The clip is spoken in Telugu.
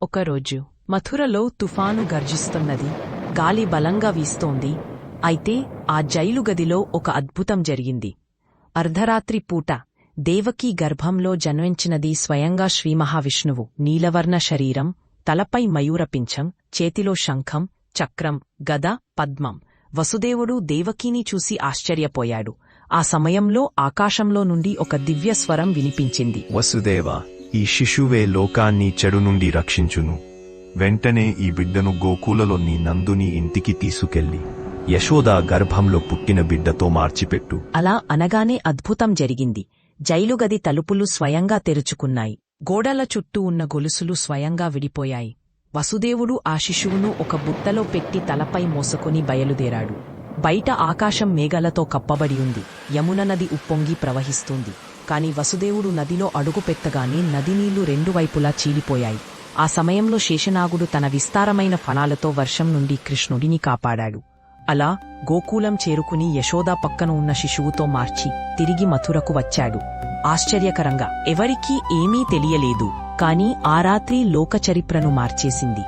ఒకరోజు మథురలో తుఫాను గర్జిస్తున్నది. గాలి బలంగా వీస్తోంది. అయితే ఆ జైలు గదిలో ఒక అద్భుతం జరిగింది. అర్ధరాత్రి పూట దేవకీ గర్భంలో జన్మించినది స్వయంగా శ్రీమహావిష్ణువు. నీలవర్ణ శరీరం, తలపై మయూరపింఛం, చేతిలో శంఖం, చక్రం, గద, పద్మం. వసుదేవుడు దేవకీని చూసి ఆశ్చర్యపోయాడు. ఆ సమయంలో ఆకాశంలో నుండి ఒక దివ్య స్వరం వినిపించింది. వసుదేవ, ఈ శిశువే లోకాన్ని చెడు నుండి రక్షించును. వెంటనే ఈ బిడ్డను గోకులలోని నందుని ఇంటికి తీసుకెళ్లి యశోద గర్భంలో పుట్టిన బిడ్డతో మార్చిపెట్టు. అలా అనగానే అద్భుతం జరిగింది. జైలుగది తలుపులు స్వయంగా తెరుచుకున్నాయి. గోడల చుట్టూ ఉన్న గొలుసులు స్వయంగా విడిపోయాయి. వసుదేవుడు ఆ శిశువును ఒక బుట్టలో పెట్టి తలపై మోసుకుని బయలుదేరాడు. బయట ఆకాశం మేఘాలతో కప్పబడి ఉంది. యమున నది ఉప్పొంగి ప్రవహిస్తుంది. కాని వసుదేవుడు నదిలో అడుగుపెట్టగానే నది నీళ్లు రెండు వైపులా చీలిపోయాయి. ఆ సమయంలో శేషనాగుడు తన విస్తారమైన ఫణాలతో వర్షం నుండి కృష్ణుడిని కాపాడాడు. అలా గోకులం చేరుకుని యశోద పక్కన ఉన్న శిశువుతో మార్చి తిరిగి మథురకు వచ్చాడు. ఆశ్చర్యకరంగా ఎవరికీ ఏమీ తెలియలేదు. కాని ఆ రాత్రి లోకచరిత్రను మార్చేసింది.